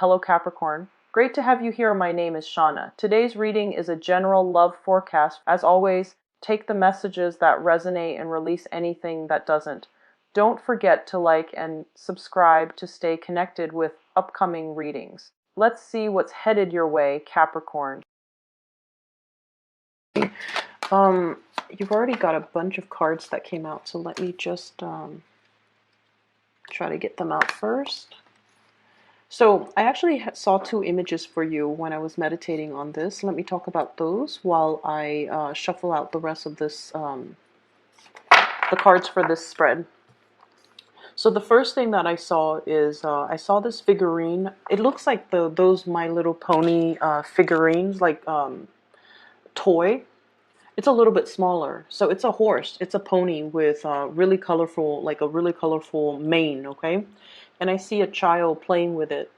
Hello Capricorn. Great to have you here. My name is Shauna. Today's reading is a general love forecast. As always, take the messages that resonate and release anything that doesn't. Don't forget to like and subscribe to stay connected with upcoming readings. Let's see what's headed your way, Capricorn. You've already got a bunch of cards that came out, so let me just try to get them out first. So I actually saw two images for you when I was meditating on this. Let me talk about those while I shuffle out the rest of this, the cards for this spread. So the first thing that I saw is I saw this figurine. It looks like those My Little Pony figurines, like toy. It's a little bit smaller. So it's a horse. It's a pony with really colorful, like a really colorful mane, okay? And I see a child playing with it.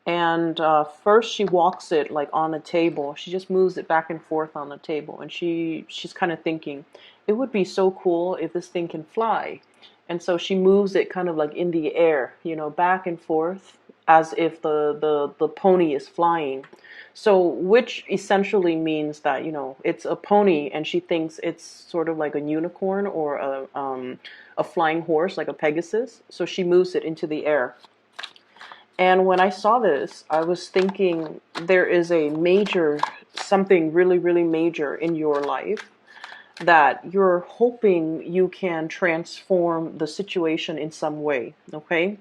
And first she walks it like on a table. She just moves it back and forth on the table. And she's kind of thinking, it would be so cool if this thing can fly. And so she moves it kind of like in the air, you know, back and forth as if the pony is flying. So which essentially means that, you know, it's a pony and she thinks it's sort of like a unicorn or a flying horse, like a Pegasus. So she moves it into the air. And when I saw this, I was thinking there is a major, something really, really major in your life that you're hoping you can transform the situation in some way, okay?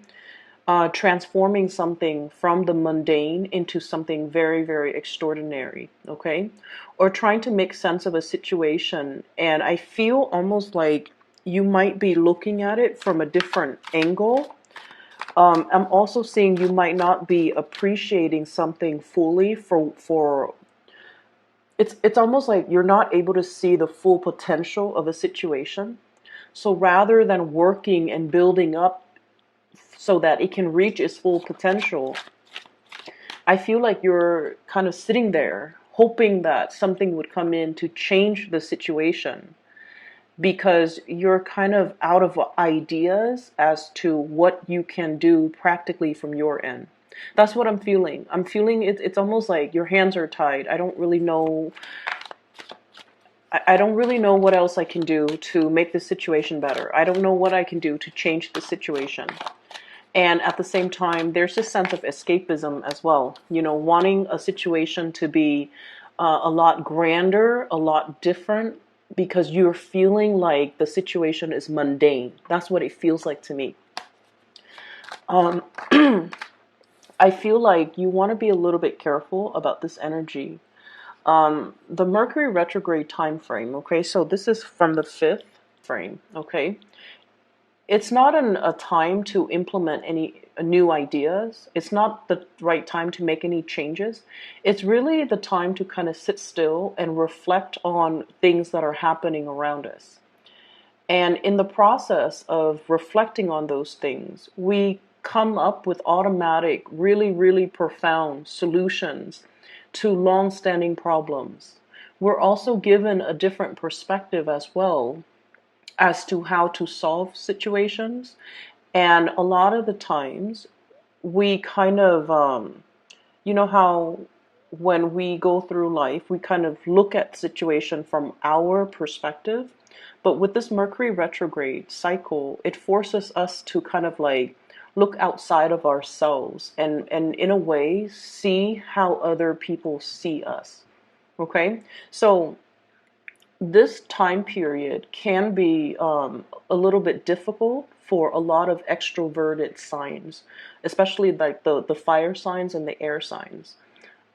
Transforming something from the mundane into something very, very extraordinary, okay? Or trying to make sense of a situation. And I feel almost like you might be looking at it from a different angle. I'm also seeing you might not be appreciating something fully for it's almost like you're not able to see the full potential of a situation. So rather than working and building up so that it can reach its full potential, I feel like you're kind of sitting there hoping that something would come in to change the situation, because you're kind of out of ideas as to what you can do practically from your end. That's what I'm feeling. I'm feeling it's almost like your hands are tied. I don't really know. I don't really know what else I can do to make the situation better. I don't know what I can do to change the situation. And at the same time, there's this sense of escapism as well. You know, wanting a situation to be a lot grander, a lot different, because you're feeling like the situation is mundane. That's what it feels like to me. I feel like you want to be a little bit careful about this energy. The Mercury retrograde time frame, okay, so this is from the 5th frame, okay? It's not a time to implement any new ideas. It's not the right time to make any changes. It's really the time to kind of sit still and reflect on things that are happening around us. And in the process of reflecting on those things, we come up with automatic, really, really profound solutions to long-standing problems. We're also given a different perspective as well as to how to solve situations. And a lot of the times we kind of, you know how when we go through life, we kind of look at the situation from our perspective. But with this Mercury retrograde cycle, it forces us to kind of like look outside of ourselves and in a way see how other people see us. Okay? So this time period can be a little bit difficult for a lot of extroverted signs, especially like the fire signs and the air signs.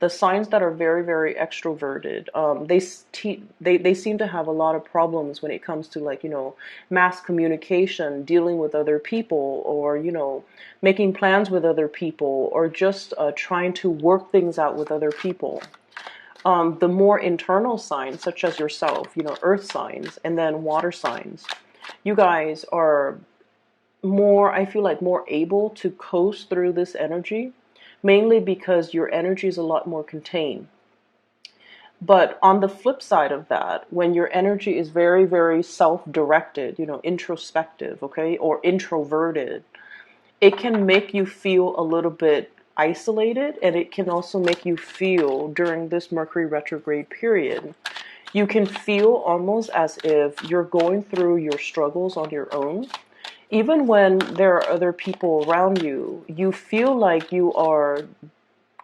The signs that are very, very extroverted, they seem to have a lot of problems when it comes to, like, you know, mass communication, dealing with other people, or, you know, making plans with other people, or just trying to work things out with other people. The more internal signs, such as yourself, you know, earth signs, and then water signs, you guys are more, I feel like, more able to coast through this energy, mainly because your energy is a lot more contained. But on the flip side of that, when your energy is very, very self-directed, you know, introspective, okay, or introverted, it can make you feel a little bit isolated, and it can also make you feel during this Mercury retrograde period. You can feel almost as if you're going through your struggles on your own. Even when there are other people around you, you feel like you are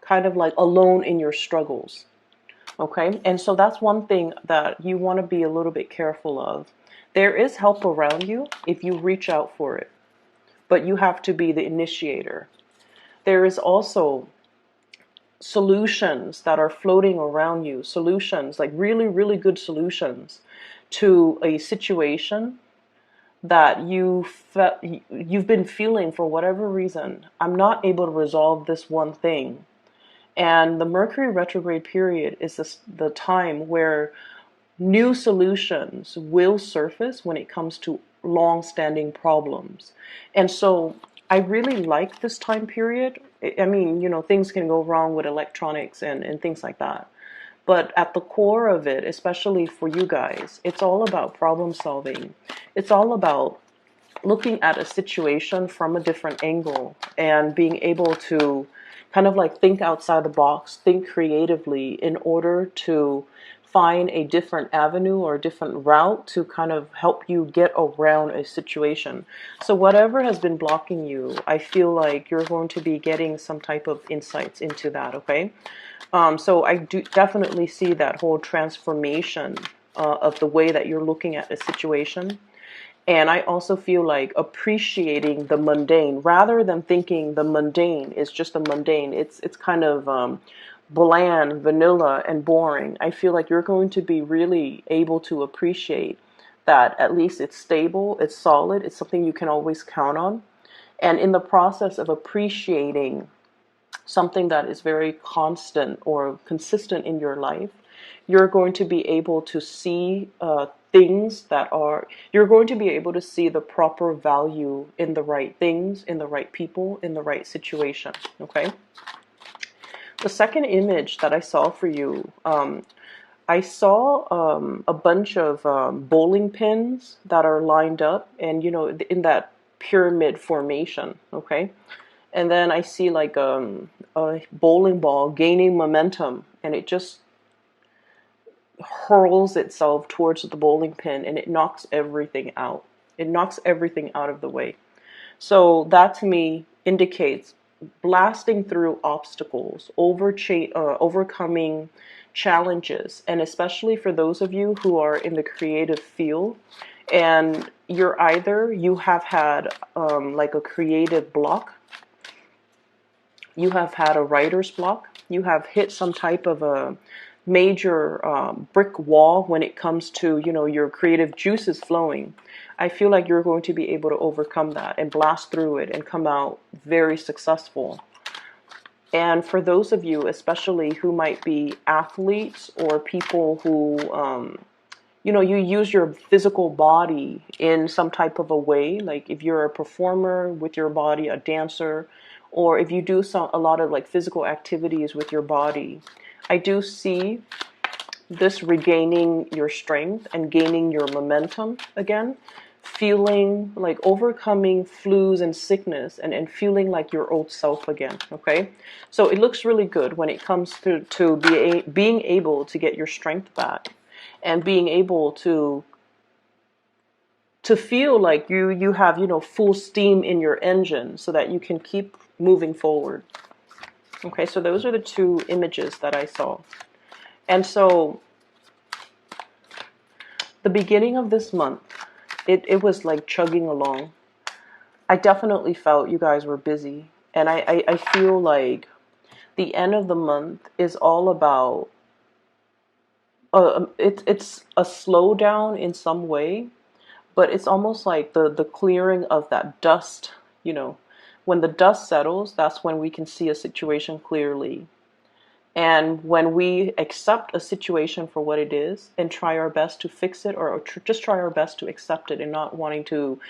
kind of like alone in your struggles. Okay, and so that's one thing that you want to be a little bit careful of. There is help around you if you reach out for it, but you have to be the initiator. There is also solutions that are floating around you, solutions, like really, really good solutions to a situation that you've been feeling for whatever reason. I'm not able to resolve this one thing. And the Mercury retrograde period is the time where new solutions will surface when it comes to long-standing problems. And so I really like this time period. I mean, things can go wrong with electronics and things like that. But at the core of it, especially for you guys, it's all about problem solving. It's all about looking at a situation from a different angle and being able to kind of like think outside the box, think creatively in order to find a different avenue or a different route to kind of help you get around a situation. So whatever has been blocking you, I feel like you're going to be getting some type of insights into that, okay? So I do definitely see that whole transformation of the way that you're looking at a situation. And I also feel like appreciating the mundane rather than thinking the mundane is just a mundane. It's kind of bland, vanilla, and boring. I feel like you're going to be really able to appreciate that at least it's stable, it's solid, it's something you can always count on. And in the process of appreciating something that is very constant or consistent in your life, you're going to be able to see things that are, you're going to be able to see the proper value in the right things, in the right people, in the right situation, okay? The second image that I saw for you, I saw a bunch of bowling pins that are lined up and, in that pyramid formation, okay? And then I see like a bowling ball gaining momentum, and it just hurls itself towards the bowling pin, and it knocks everything out. It knocks everything out of the way. So that to me indicates blasting through obstacles, overcoming challenges, and especially for those of you who are in the creative field, and you have had like a creative block, you have had a writer's block, you have hit some type of a major brick wall when it comes to, your creative juices flowing. I feel like you're going to be able to overcome that and blast through it and come out very successful. And for those of you, especially who might be athletes or people who, you use your physical body in some type of a way, like if you're a performer with your body, a dancer, or if you do a lot of like physical activities with your body, I do see this regaining your strength and gaining your momentum again, feeling like overcoming flus and sickness and feeling like your old self again, okay? So it looks really good when it comes to being able to get your strength back and being able to feel like you have, full steam in your engine so that you can keep moving forward. Okay, so those are the two images that I saw. And so the beginning of this month, it was like chugging along. I definitely felt you guys were busy. And I feel like the end of the month is all about, it's a slowdown in some way, but it's almost like the clearing of that dust, when the dust settles, that's when we can see a situation clearly. And when we accept a situation for what it is and try our best to fix it, or just try our best to accept it and not wanting to,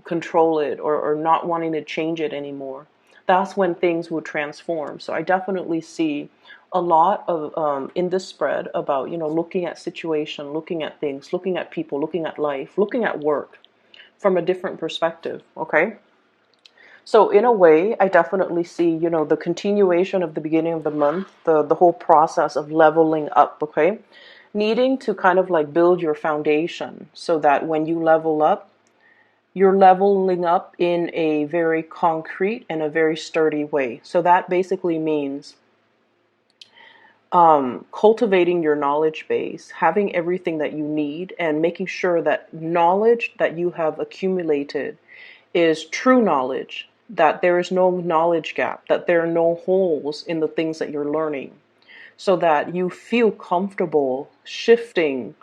control it, or not wanting to change it anymore, that's when things will transform. So I definitely see a lot of in this spread about, looking at situation, looking at things, looking at people, looking at life, looking at work from a different perspective, okay? So in a way, I definitely see, the continuation of the beginning of the month, the whole process of leveling up, okay? Needing to kind of like build your foundation so that when you level up, you're leveling up in a very concrete and a very sturdy way. So that basically means cultivating your knowledge base, having everything that you need, and making sure that knowledge that you have accumulated is true knowledge, that there is no knowledge gap, that there are no holes in the things that you're learning, so that you feel comfortable shifting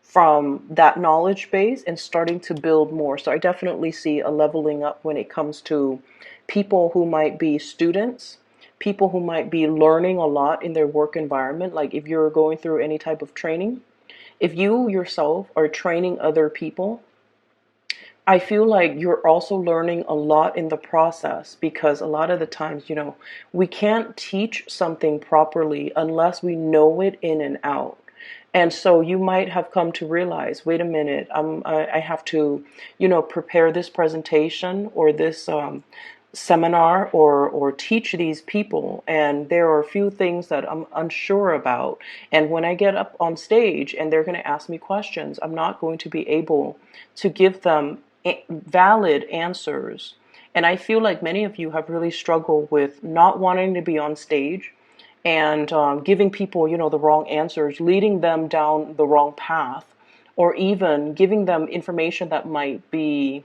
from that knowledge base and starting to build more. So I definitely see a leveling up when it comes to people who might be students, people who might be learning a lot in their work environment. Like if you're going through any type of training, if you yourself are training other people, I feel like you're also learning a lot in the process, because a lot of the times, we can't teach something properly unless we know it in and out. And so you might have come to realize, wait a minute, I have to, prepare this presentation or this seminar or teach these people, and there are a few things that I'm unsure about. And when I get up on stage and they're going to ask me questions, I'm not going to be able to give them valid answers. And I feel like many of you have really struggled with not wanting to be on stage and giving people, the wrong answers, leading them down the wrong path, or even giving them information that might be,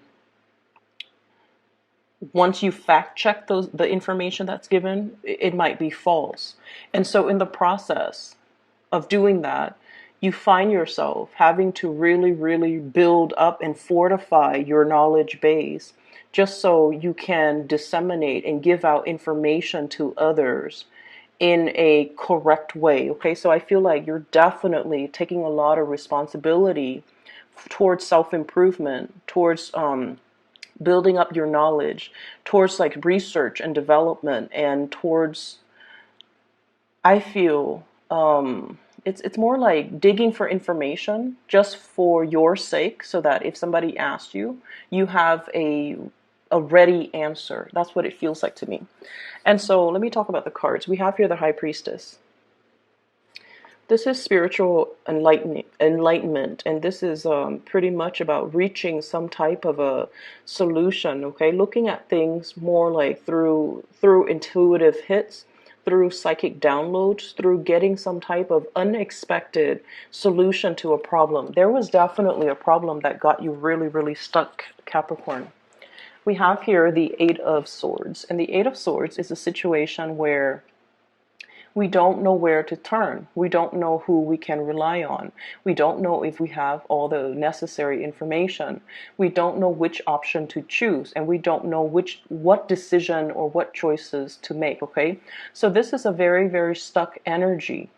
once you fact check the information that's given, it might be false. And so in the process of doing that, you find yourself having to really, really build up and fortify your knowledge base just so you can disseminate and give out information to others in a correct way. Okay, so I feel like you're definitely taking a lot of responsibility towards self-improvement, towards building up your knowledge, towards like research and development, and towards, I feel, it's more like digging for information just for your sake, so that if somebody asks you, you have a ready answer. That's what it feels like to me. And so let me talk about the cards. We have here the High Priestess. This is spiritual enlightenment, and this is pretty much about reaching some type of a solution. Okay, looking at things more like through intuitive hits, through psychic downloads, through getting some type of unexpected solution to a problem. There was definitely a problem that got you really, really stuck, Capricorn. We have here the Eight of Swords, and the Eight of Swords is a situation where we don't know where to turn. We don't know who we can rely on. We don't know if we have all the necessary information. We don't know which option to choose, and we don't know what decision or what choices to make, okay? So this is a very, very stuck energy.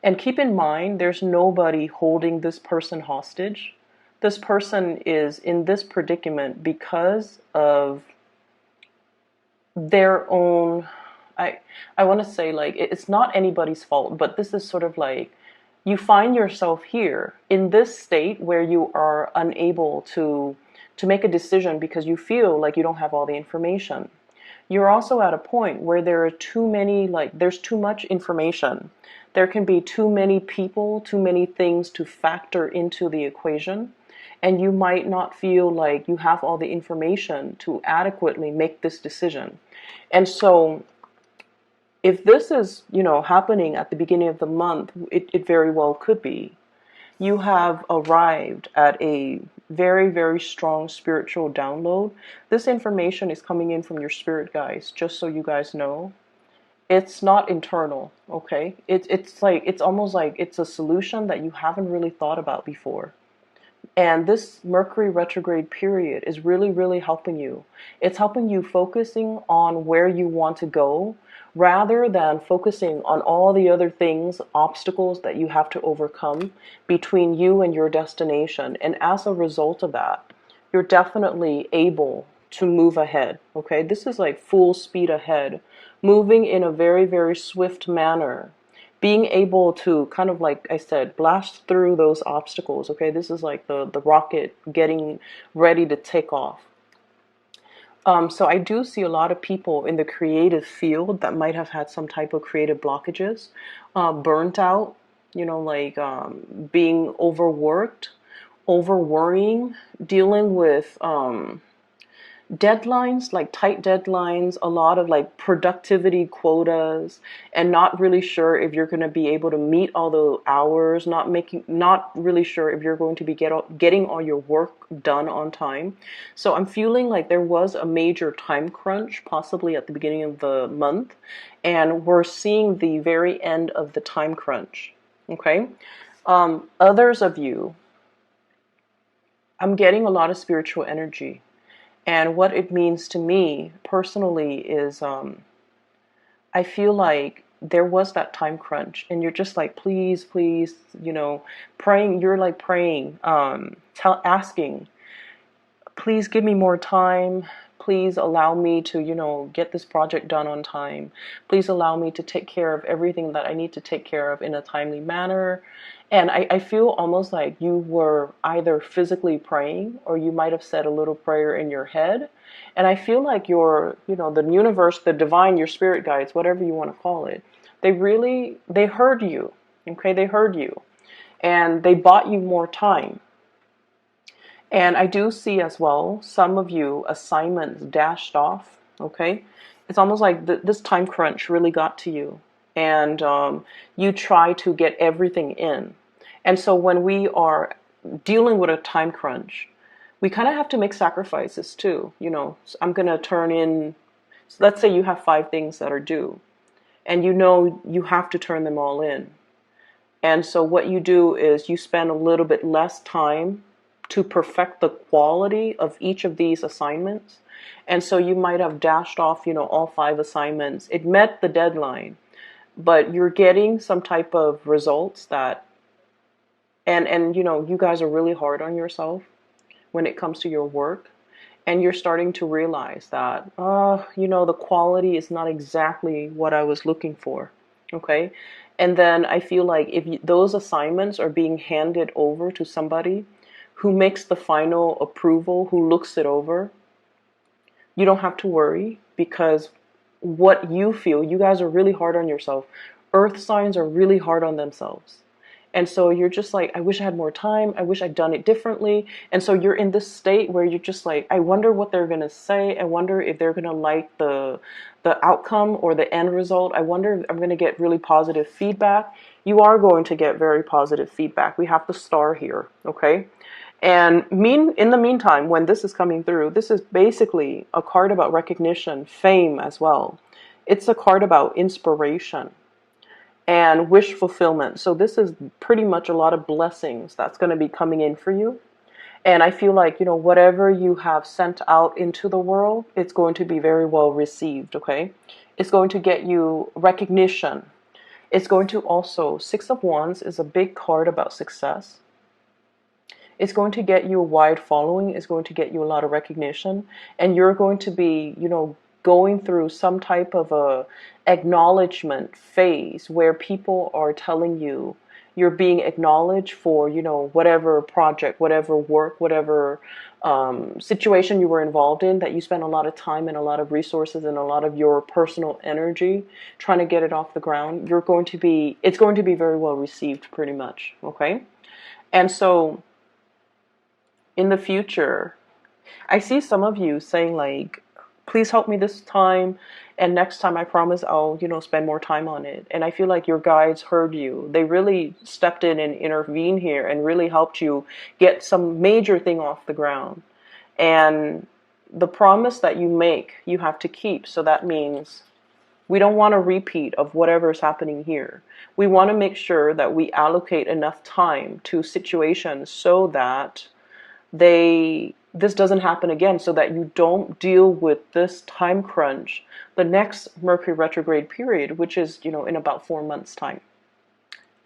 And keep in mind, there's nobody holding this person hostage. This person is in this predicament because of their own, I want to say, like, it's not anybody's fault, but this is sort of like, you find yourself here in this state where you are unable to make a decision because you feel like you don't have all the information. You're also at a point where there are too many, like, there's too much information. There can be too many people, too many things to factor into the equation, and you might not feel like you have all the information to adequately make this decision. And so if this is, happening at the beginning of the month, it very well could be. You have arrived at a very, very strong spiritual download. This information is coming in from your spirit guides, just so you guys know. It's not internal, okay? It's almost like it's a solution that you haven't really thought about before. And this Mercury retrograde period is really, really helping you. It's helping you focusing on where you want to go, rather than focusing on all the other things, obstacles that you have to overcome between you and your destination. And as a result of that, you're definitely able to move ahead, okay? This is like full speed ahead, moving in a very, very swift manner, being able to kind of, like I said, blast through those obstacles, okay? This is like the rocket getting ready to take off. So I do see a lot of people in the creative field that might have had some type of creative blockages, burnt out, like being overworked, over worrying, dealing with deadlines, like tight deadlines, a lot of like productivity quotas, and not really sure if you're going to be able to meet all the hours, not really sure if you're going to be getting all your work done on time. So I'm feeling like there was a major time crunch, possibly at the beginning of the month, and we're seeing the very end of the time crunch. Okay. Others of you, I'm getting a lot of spiritual energy. And what it means to me personally is I feel like there was that time crunch, and you're just like, please, please, praying. You're like praying, asking, please give me more time. Please allow me to, get this project done on time. Please allow me to take care of everything that I need to take care of in a timely manner. And I feel almost like you were either physically praying or you might have said a little prayer in your head. And I feel like the universe, the divine, your spirit guides, whatever you want to call it, they heard you. Okay, they heard you. And they bought you more time. And I do see as well some of you assignments dashed off. Okay, it's almost like this time crunch really got to you, and you try to get everything in. And so when we are dealing with a time crunch, we kind of have to make sacrifices too. I'm gonna turn in. Let's say you have 5 things that are due, and you have to turn them all in. And so what you do is you spend a little bit less time to perfect the quality of each of these assignments. And so you might have dashed off, all 5 assignments. It met the deadline, but you're getting some type of results that, and you guys are really hard on yourself when it comes to your work. And you're starting to realize that, the quality is not exactly what I was looking for. Okay. And then I feel like if those assignments are being handed over to somebody who makes the final approval, who looks it over, you don't have to worry, because what you feel, you guys are really hard on yourself. Earth signs are really hard on themselves. And so you're just like, I wish I had more time. I wish I'd done it differently. And so you're in this state where you're just like, I wonder what they're going to say. I wonder if they're going to like the outcome or the end result. I wonder if I'm going to get really positive feedback. You are going to get very positive feedback. We have the star here, okay? And in the meantime, when this is coming through, this is basically a card about recognition, fame as well. It's a card about inspiration and wish fulfillment. So this is pretty much a lot of blessings that's going to be coming in for you. And I feel like, whatever you have sent out into the world, it's going to be very well received, okay? It's going to get you recognition. It's going to also, 6 of Wands is a big card about success. It's going to get you a wide following. It's going to get you a lot of recognition. And you're going to be, going through some type of a acknowledgement phase where people are telling you you're being acknowledged for, whatever project, whatever work, whatever situation you were involved in, that you spent a lot of time and a lot of resources and a lot of your personal energy trying to get it off the ground. It's going to be very well received, pretty much. Okay. And so in the future, I see some of you saying like, please help me this time, and next time I promise I'll, spend more time on it. And I feel like your guides heard you. They really stepped in and intervened here and really helped you get some major thing off the ground. And the promise that you make, you have to keep. So that means we don't want a repeat of whatever is happening here. We want to make sure that we allocate enough time to situations so that this doesn't happen again, so that you don't deal with this time crunch the next Mercury retrograde period, which is, in about 4 months time,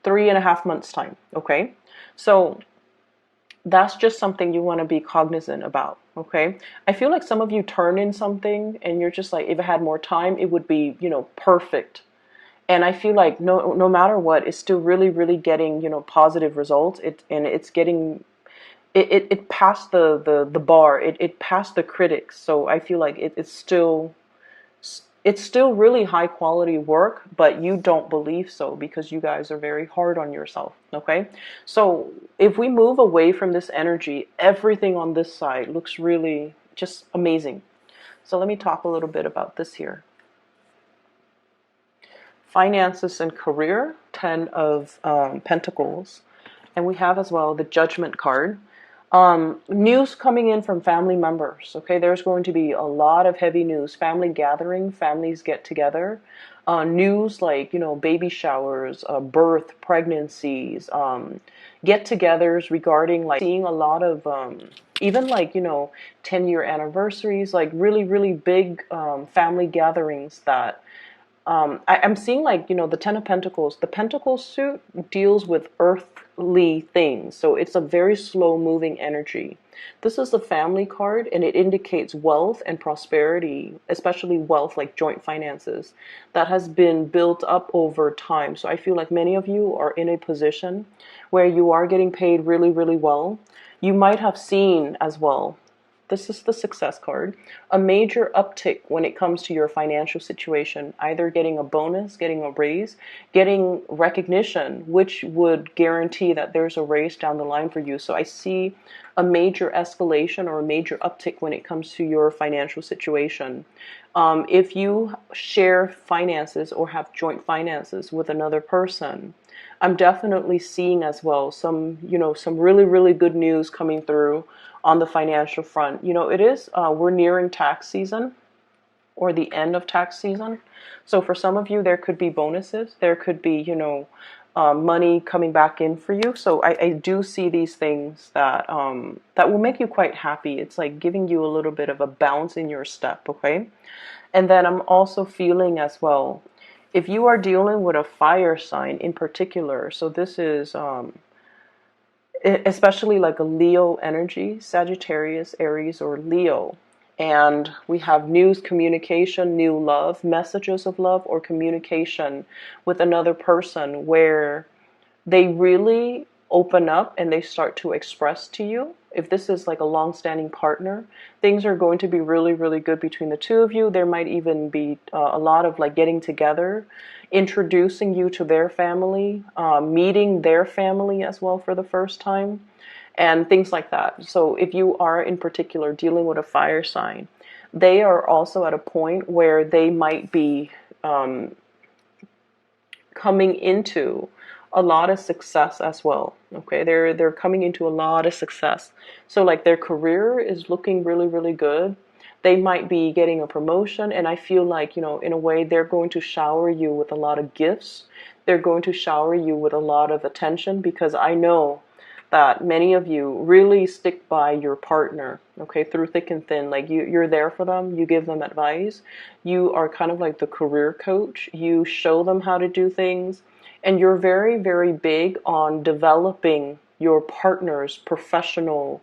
3.5 months time. Okay. So that's just something you want to be cognizant about. Okay. I feel like some of you turn in something and you're just like, if I had more time, it would be, perfect. And I feel like no matter what, it's still really, really getting, positive results. It's getting it passed the bar. It passed the critics. So I feel like it's still really high quality work, but you don't believe so because you guys are very hard on yourself. Okay, so if we move away from this energy, everything on this side looks really just amazing. So let me talk a little bit about this here. Finances and career, 10 of Pentacles. And we have as well the Judgment card. News coming in from family members. Okay, there's going to be a lot of heavy news. Family gathering, families get together. News like, baby showers, birth, pregnancies, get-togethers regarding like seeing a lot of even like 10-year anniversaries, like really really big family gatherings that I'm seeing like, the Ten of Pentacles. The Pentacle suit deals with earthly things. So it's a very slow moving energy. This is the family card and it indicates wealth and prosperity, especially wealth like joint finances that has been built up over time. So I feel like many of you are in a position where you are getting paid really, really well. You might have seen as well, this is the Success card, a major uptick when it comes to your financial situation, either getting a bonus, getting a raise, getting recognition, which would guarantee that there's a raise down the line for you. So I see a major escalation or a major uptick when it comes to your financial situation. If you share finances or have joint finances with another person, I'm definitely seeing as well some really, really good news coming through on the financial front. It is, we're nearing tax season or the end of tax season. So for some of you, there could be bonuses. There could be, money coming back in for you. So I do see these things that that will make you quite happy. It's like giving you a little bit of a bounce in your step, okay? And then I'm also feeling as well, if you are dealing with a fire sign in particular, so this is especially like a Leo energy, Sagittarius, Aries, or Leo. And we have news, communication, new love, messages of love, or communication with another person where they really open up and they start to express to you. If this is like a long-standing partner, things are going to be really, really good between the two of you. There might even be a lot of like getting together, introducing you to their family, meeting their family as well for the first time, and things like that. So if you are in particular dealing with a fire sign, they are also at a point where they might be coming into a lot of success as well. Okay, they're coming into a lot of success. So like their career is looking really, really good. They might be getting a promotion, and I feel like, in a way, they're going to shower you with a lot of gifts. They're going to shower you with a lot of attention, because I know that many of you really stick by your partner, okay, through thick and thin. Like you're there for them. You give them advice. You are kind of like the career coach. You show them how to do things. And you're very, very big on developing your partner's professional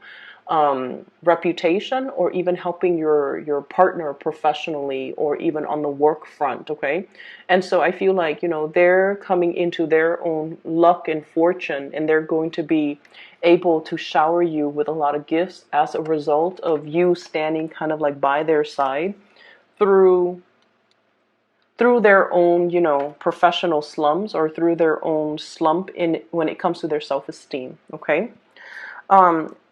reputation, or even helping your partner professionally, or even on the work front, okay? And so I feel like, they're coming into their own luck and fortune, and they're going to be able to shower you with a lot of gifts as a result of you standing kind of like by their side through their own, professional slumps, or through their own slump in when it comes to their self-esteem, okay?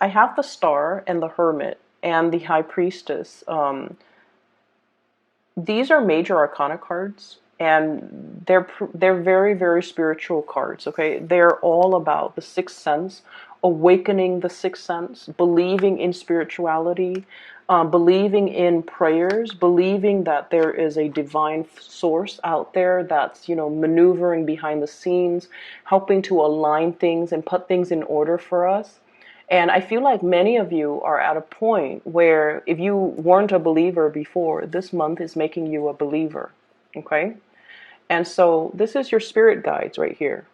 I have the Star and the Hermit and the High Priestess. These are major arcana cards, and they're very, very spiritual cards, okay? They're all about the sixth sense, awakening the sixth sense, believing in spirituality, believing in prayers, believing that there is a divine source out there that's, maneuvering behind the scenes, helping to align things and put things in order for us. And I feel like many of you are at a point where if you weren't a believer before, this month is making you a believer, okay? And so this is your spirit guides right here,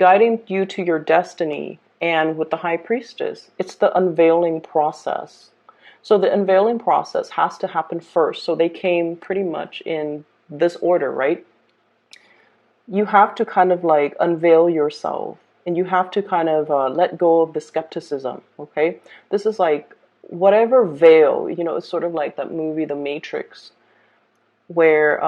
guiding you to your destiny. And with the High Priestess, it's the unveiling process. So the unveiling process has to happen first. So they came pretty much in this order, right? You have to kind of like unveil yourself and you have to kind of let go of the skepticism. Okay, this is like whatever veil, it's sort of like that movie The Matrix, where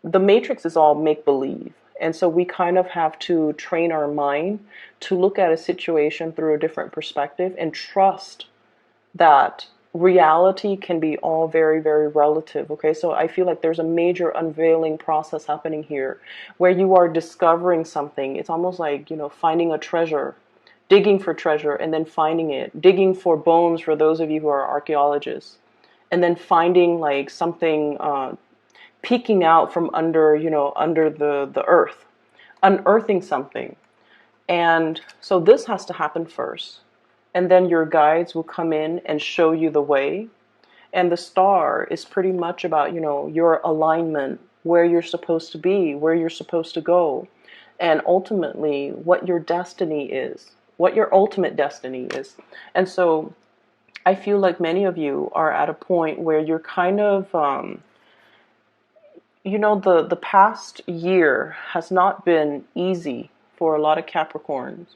the Matrix is all make believe. And so we kind of have to train our mind to look at a situation through a different perspective and trust that reality can be all very, very relative. Okay, so I feel like there's a major unveiling process happening here where you are discovering something. It's almost like, finding a treasure, digging for treasure and then finding it, digging for bones for those of you who are archaeologists, and then finding like something peeking out from under, under the earth, unearthing something. And so this has to happen first. And then your guides will come in and show you the way. And the star is pretty much about, your alignment, where you're supposed to be, where you're supposed to go, and ultimately what your destiny is, what your ultimate destiny is. And so I feel like many of you are at a point where you're kind of, the past year has not been easy for a lot of Capricorns.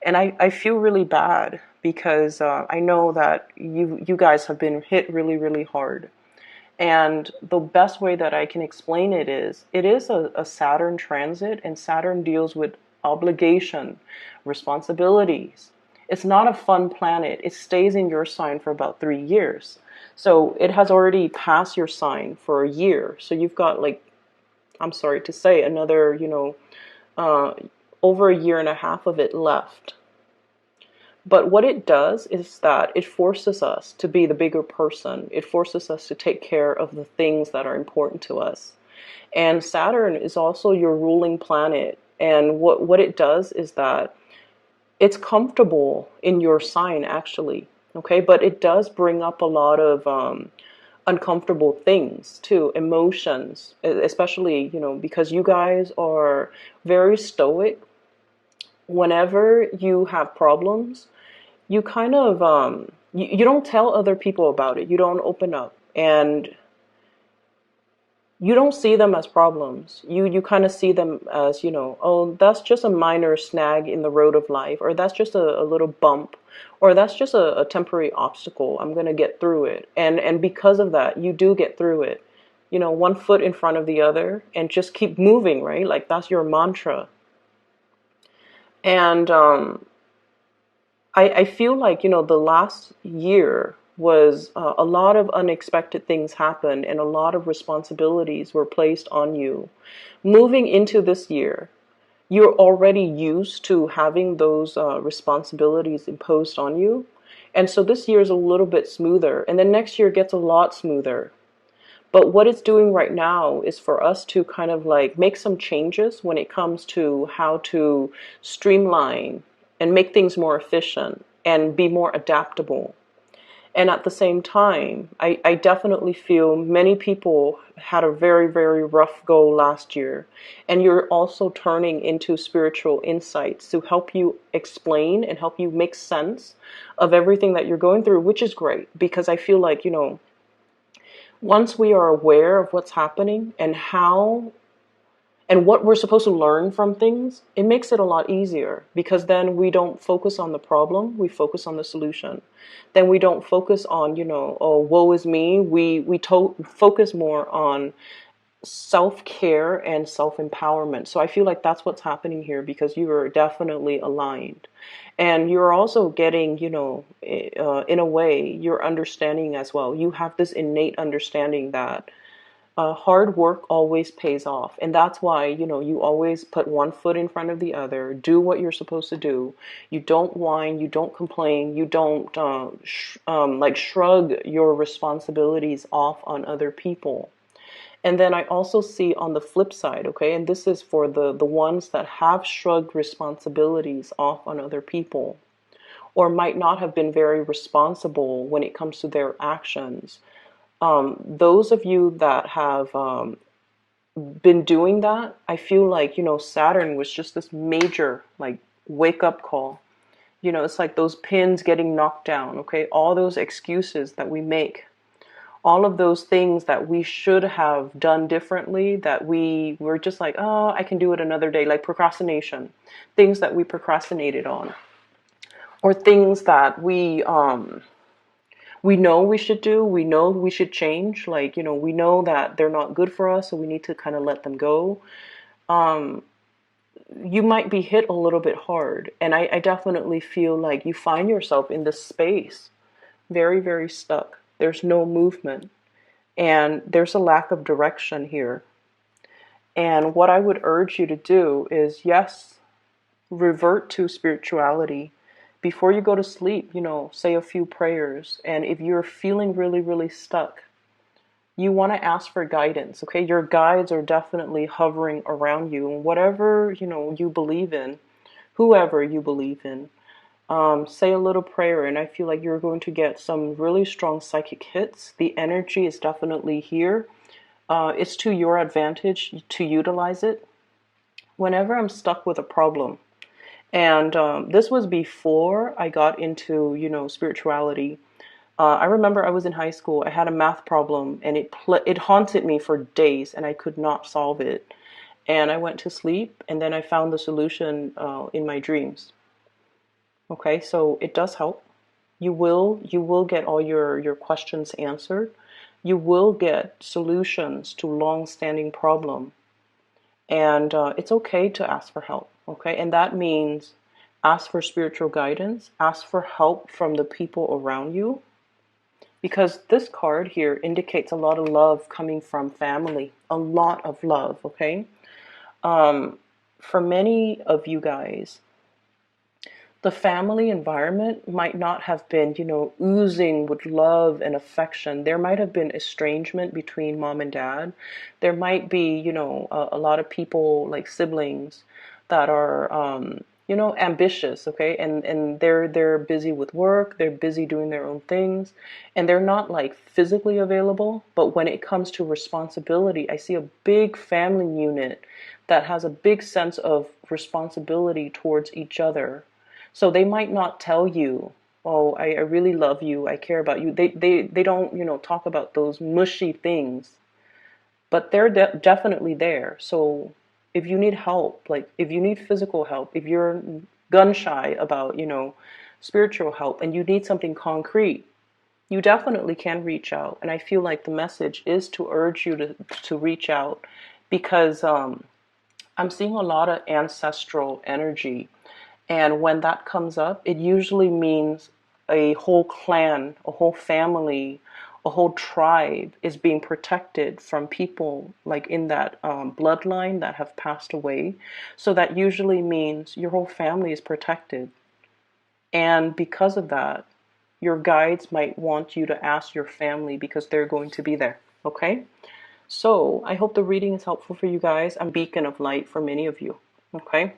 And I feel really bad because I know that you guys have been hit really, really hard. And the best way that I can explain it is a Saturn transit, and Saturn deals with obligation, responsibilities. It's not a fun planet. It stays in your sign for about 3 years. So it has already passed your sign for a year. So you've got, like, I'm sorry to say, another, over a year and a half of it left. But what it does is that it forces us to be the bigger person. It forces us to take care of the things that are important to us. And Saturn is also your ruling planet. And what it does is that it's comfortable in your sign, actually. Okay, but it does bring up a lot of uncomfortable things too, emotions, especially, because you guys are very stoic. Whenever you have problems, you kind of you don't tell other people about it. You don't open up, and you don't see them as problems. You kind of see them as, oh, that's just a minor snag in the road of life, or that's just a little bump, or that's just a temporary obstacle. I'm going to get through it. And because of that, you do get through it. One foot in front of the other and just keep moving, right? Like that's your mantra. And I feel like, the last year was a lot of unexpected things happened and a lot of responsibilities were placed on you. Moving into this year, you're already used to having those responsibilities imposed on you. And so this year is a little bit smoother. And then next year gets a lot smoother. But what it's doing right now is for us to kind of like make some changes when it comes to how to streamline and make things more efficient and be more adaptable. And at the same time, I definitely feel many people had a very, very rough go last year. And you're also turning into spiritual insights to help you explain and help you make sense of everything that you're going through, which is great. Because I feel like, once we are aware of what's happening and how and what we're supposed to learn from things, it makes it a lot easier, because then we don't focus on the problem, we focus on the solution. Then we don't focus on, oh, woe is me. We focus more on self-care and self-empowerment. So I feel like that's what's happening here, because you are definitely aligned. And you're also getting, in a way, you're understanding as well. You have this innate understanding that hard work always pays off. And that's why, you always put one foot in front of the other, do what you're supposed to do. You don't whine, you don't complain, you don't shrug your responsibilities off on other people. And then I also see on the flip side, okay, and this is for the ones that have shrugged responsibilities off on other people, or might not have been very responsible when it comes to their actions. Those of you that have been doing that, I feel like, Saturn was just this major, like, wake up call. It's like those pins getting knocked down, okay? All those excuses that we make all of those things that we should have done differently, that we were just like, oh, I can do it another day, like procrastination, things that we procrastinated on, or things that we know we should do, we know we should change, like, we know that they're not good for us, so we need to kind of let them go. You might be hit a little bit hard, and I definitely feel like you find yourself in this space very, very stuck. There's no movement, and there's a lack of direction here. And what I would urge you to do is, yes, revert to spirituality. Before you go to sleep, say a few prayers. And if you're feeling really, really stuck, you want to ask for guidance, okay? Your guides are definitely hovering around you. And whatever, you believe in, whoever you believe in, say a little prayer, and I feel like you're going to get some really strong psychic hits. The energy is definitely here. It's to your advantage to utilize it. Whenever I'm stuck with a problem, and this was before I got into, spirituality. I remember I was in high school. I had a math problem, and it haunted me for days, and I could not solve it. And I went to sleep, and then I found the solution in my dreams. Okay, so it does help. You will get all your questions answered. You will get solutions to long-standing problem, and it's okay to ask for help. Okay, and that means ask for spiritual guidance, ask for help from the people around you, because this card here indicates a lot of love coming from family, a lot of love. Okay, for many of you guys, the family environment might not have been, oozing with love and affection. There might have been estrangement between mom and dad. There might be, a lot of people, like siblings, that are, ambitious, okay? And they're busy with work, they're busy doing their own things, and they're not like physically available. But when it comes to responsibility, I see a big family unit that has a big sense of responsibility towards each other. So they might not tell you, oh, I really love you, I care about you. They don't, talk about those mushy things, but they're definitely there. So if you need help, like if you need physical help, if you're gun shy about, spiritual help, and you need something concrete, you definitely can reach out. And I feel like the message is to urge you to reach out, because I'm seeing a lot of ancestral energy. And when that comes up, it usually means a whole clan, a whole family, a whole tribe is being protected from people like in that bloodline that have passed away. So that usually means your whole family is protected. And because of that, your guides might want you to ask your family, because they're going to be there. Okay? So I hope the reading is helpful for you guys. I'm a beacon of light for many of you. Okay?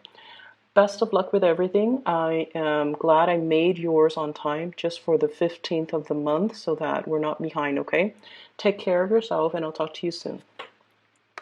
Best of luck with everything. I am glad I made yours on time just for the 15th of the month so that we're not behind, okay? Take care of yourself, and I'll talk to you soon.